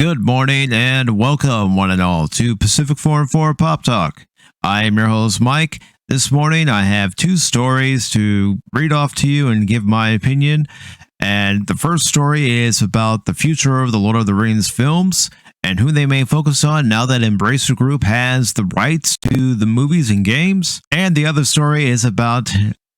Good morning and welcome, one and all, to PACIFIC414 Pop Talk. I am your host, Mike. This morning, I have two stories to read off to you and give my opinion. And the first story is about the future of the Lord of the Rings films and who they may focus on now that Embracer Group has the rights to the movies and games. And the other story is about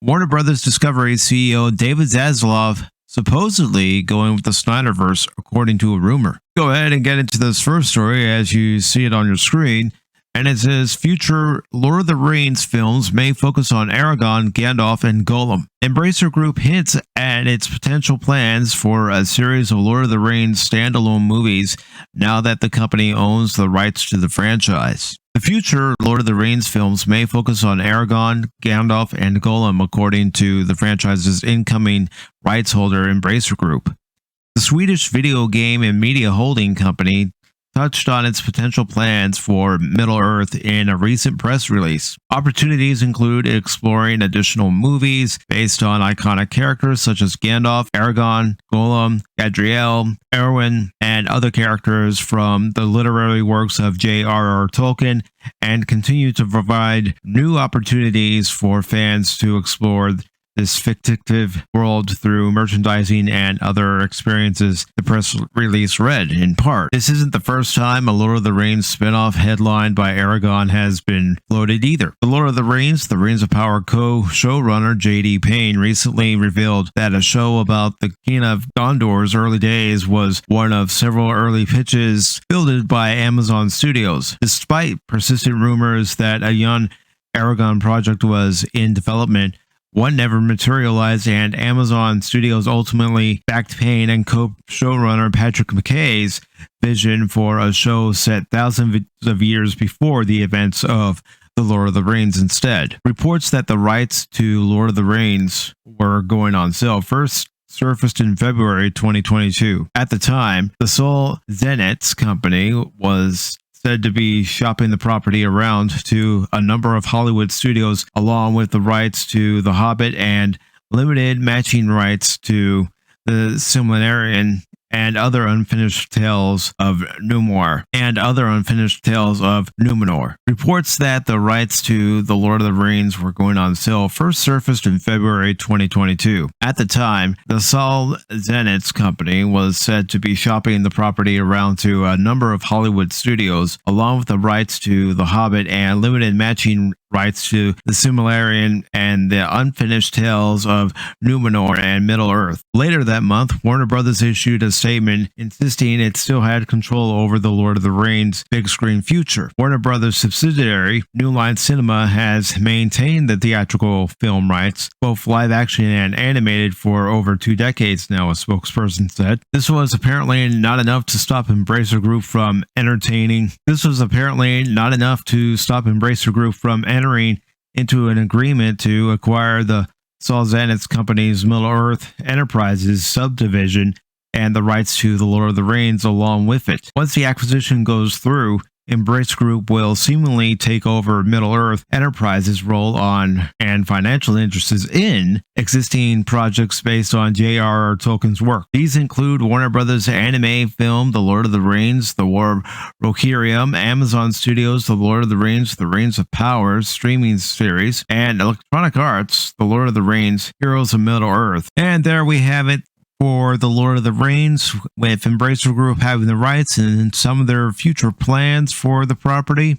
Warner Brothers Discovery CEO David Zaslav supposedly going with the Snyderverse, according to a rumor. Go ahead and get into this first story as you see it on your screen. And it says, future Lord of the Rings films may focus on Aragorn, Gandalf, and Gollum. Embracer Group hints at its potential plans for a series of Lord of the Rings standalone movies now that the company owns the rights to the franchise. The future Lord of the Rings films may focus on Aragorn, Gandalf, and Gollum, according to the franchise's incoming rights holder, Embracer Group. The Swedish video game and media holding company touched on its potential plans for Middle-earth in a recent press release. Opportunities include exploring additional movies based on iconic characters such as Gandalf, Aragorn, Gollum, Gadriel, Arwen, and other characters from the literary works of J.R.R. Tolkien, and continue to provide new opportunities for fans to explore this fictive world through merchandising and other experiences, the press release read in part. This isn't the first time a Lord of the Rings spin-off headlined by Aragorn has been floated either. The Lord of the Rings of Power co-showrunner J.D. Payne recently revealed that a show about the King of Gondor's early days was one of several early pitches fielded by Amazon Studios. Despite persistent rumors that a young Aragorn project was in development, one never materialized, and Amazon Studios ultimately backed Payne and co-showrunner Patrick McKay's vision for a show set thousands of years before the events of The Lord of the Rings instead. Reports that the rights to Lord of the Rings were going on sale first surfaced in February 2022. At the time, the Sol Zenitz company was said to be shopping the property around to a number of Hollywood studios, along with the rights to The Hobbit and limited matching rights to The Silmarillion and other unfinished tales of Numenor. Reports that the rights to The Lord of the Rings were going on sale first surfaced in February 2022. At the time, the Sol Zenitz company was said to be shopping the property around to a number of Hollywood studios, along with the rights to The Hobbit and limited matching rights to The Silmarillion and the unfinished tales of Numenor and Middle-earth. Later that month, Warner Brothers issued a statement insisting it still had control over the Lord of the Rings big screen future. Warner Brothers subsidiary New Line Cinema has maintained the theatrical film rights, both live action and animated, for over 2 decades now, a spokesperson said. This was apparently not enough to stop Embracer Group from entering into an agreement to acquire the Sol Zenitz company's Middle-earth Enterprises subdivision and the rights to the Lord of the Rings along with it. Once the acquisition goes through, Embrace Group will seemingly take over Middle-earth Enterprises' role on and financial interests in existing projects based on J.R.R. Tolkien's work. These include Warner Brothers anime film The Lord of the Rings, The War of Rohirrim, Amazon Studios The Lord of the Rings of Power streaming series, and Electronic Arts The Lord of the Rings, Heroes of Middle-earth. And there we have it for the Lord of the Rings, with Embracer Group having the rights and some of their future plans for the property.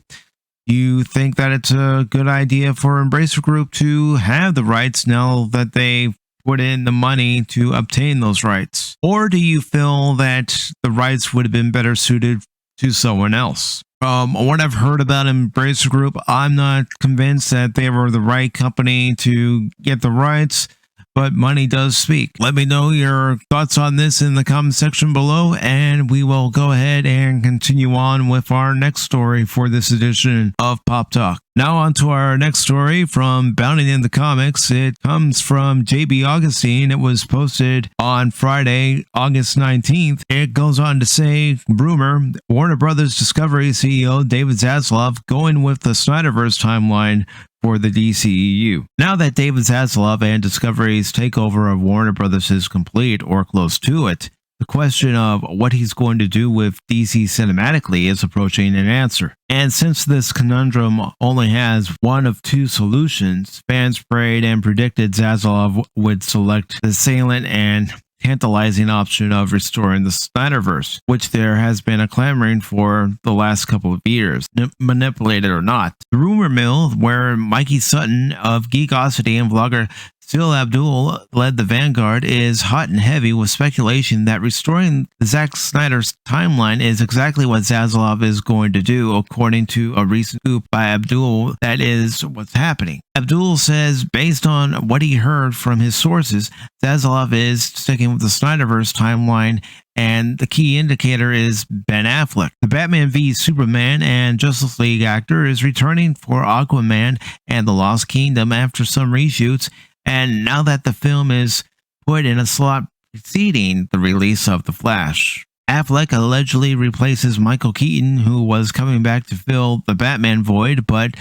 Do you think that it's a good idea for Embracer Group to have the rights now that they put in the money to obtain those rights? Or do you feel that the rights would have been better suited to someone else? What I've heard about Embracer Group, I'm not convinced that they were the right company to get the rights, but money does speak. Let me know your thoughts on this in the comment section below, and we will go ahead and continue on with our next story for this edition of Pop Talk. Now on to our next story from Bounding in the Comics. It comes from JB Augustine. It was posted on Friday, August 19th. It goes on to say, rumor, Warner Brothers Discovery CEO David Zaslav going with the Snyderverse timeline for the DCEU. Now that David Zaslav and Discovery's takeover of Warner Brothers is complete or close to it, The question of what he's going to do with DC cinematically is approaching an answer. And since this conundrum only has one of two solutions, fans prayed and predicted Zaslav would select the salient and tantalizing option of restoring the Snyderverse, which there has been a clamoring for the last couple of years, manipulated or not. The rumor mill, where Mikey Sutton of Geekosity and vlogger Still Abdul led the vanguard, is hot and heavy with speculation that restoring Zack Snyder's timeline is exactly what Zaslav is going to do, according to a recent scoop by Abdul. That is what's happening. Abdul says, based on what he heard from his sources, Zaslav is sticking with the Snyderverse timeline, and the key indicator is Ben Affleck. The Batman v Superman and Justice League actor is returning for Aquaman and the Lost Kingdom after some reshoots, and now that the film is put in a slot preceding the release of The Flash. Affleck allegedly replaces Michael Keaton, who was coming back to fill the Batman void, but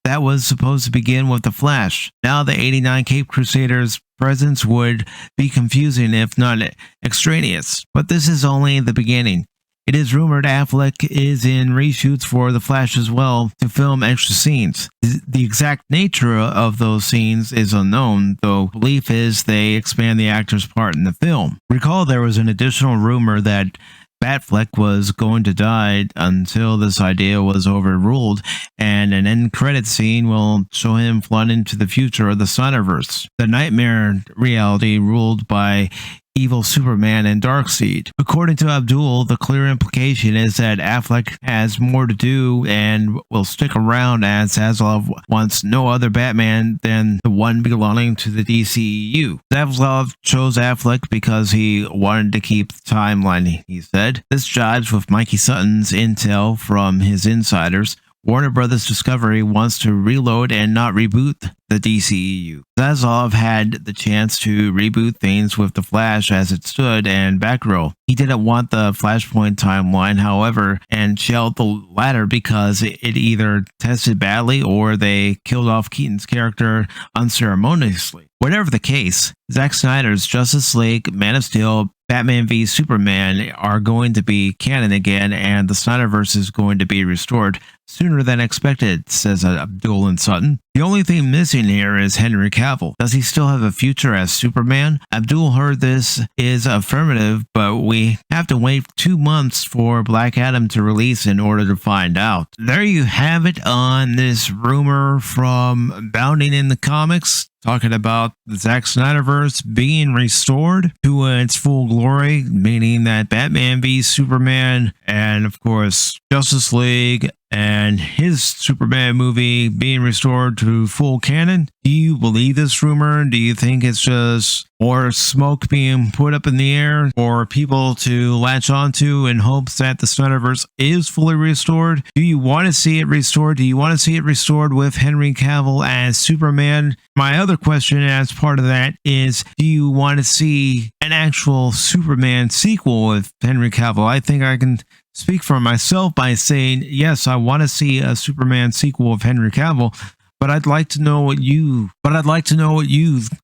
that was supposed to begin with The Flash. Now the 89 Cape Crusaders presence would be confusing if not extraneous, but this is only the beginning. It is rumored Affleck is in reshoots for The Flash as well to film extra scenes. The exact nature of those scenes is unknown, though belief is they expand the actor's part in the film. Recall there was an additional rumor that Batfleck was going to die until this idea was overruled, and an end credit scene will show him flood into the future of the Snyderverse, the nightmare reality ruled by evil Superman and Darkseid. According to Abdul, the clear implication is that Affleck has more to do and will stick around, as Zaslav wants no other Batman than the one belonging to the DCEU. Zaslav chose Affleck because he wanted to keep the timeline, he said. This jives with Mikey Sutton's intel from his insiders. Warner Brothers Discovery wants to reload and not reboot the DCEU. Zaslav had the chance to reboot things with The Flash as it stood and Batgirl. He didn't want the Flashpoint timeline, however, and shelved the latter because it either tested badly or they killed off Keaton's character unceremoniously. Whatever the case, Zack Snyder's Justice League, Man of Steel, Batman v Superman are going to be canon again, and the Snyderverse is going to be restored sooner than expected, says Abdul and Sutton. The only thing missing here is Henry Cavill. Does he still have a future as Superman? Abdul heard this is affirmative, but we have to wait 2 months for Black Adam to release in order to find out. There you have it on this rumor from Bounding in the Comics, talking about the Zack Snyderverse being restored to its full glory, meaning that Batman v Superman and, of course, Justice League and his Superman movie being restored to full canon. Do you believe this rumor? Do you think it's just more smoke being put up in the air for people to latch onto in hopes that the Snyderverse is fully restored? Do you want to see it restored? Do you want to see it restored with Henry Cavill as Superman? My other question as part of that is, do you want to see an actual Superman sequel with Henry Cavill? I think I can speak for myself by saying, yes, I want to see a Superman sequel of Henry Cavill, but I'd like to know what you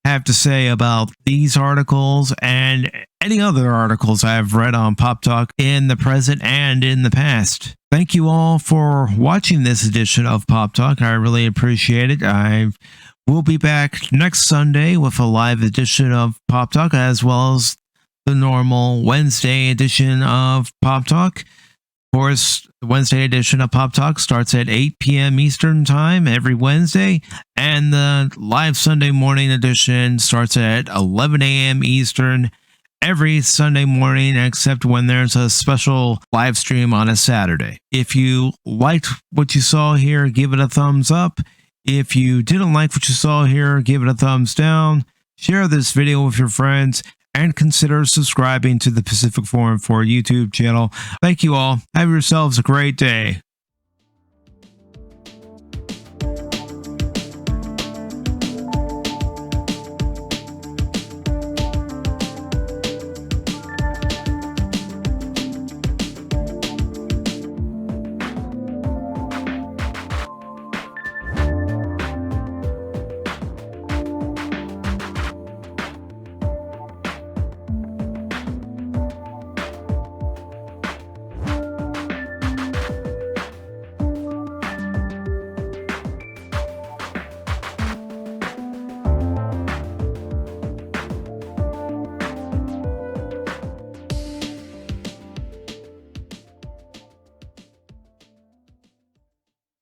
have to say about these articles and any other articles I've read on Pop Talk in the present and in the past. Thank you all for watching this edition of Pop Talk. I really appreciate it. I will be back next Sunday with a live edition of Pop Talk, as well as the normal Wednesday edition of Pop Talk. Of course, the Wednesday edition of Pop Talk starts at 8 p.m. Eastern Time every Wednesday, and the live Sunday morning edition starts at 11 a.m. Eastern every Sunday morning, except when there's a special live stream on a Saturday. If you liked what you saw here, give it a thumbs up. If you didn't like what you saw here, give it a thumbs down. Share this video with your friends, and consider subscribing to the Pacific 414 YouTube channel. Thank you all. Have yourselves a great day.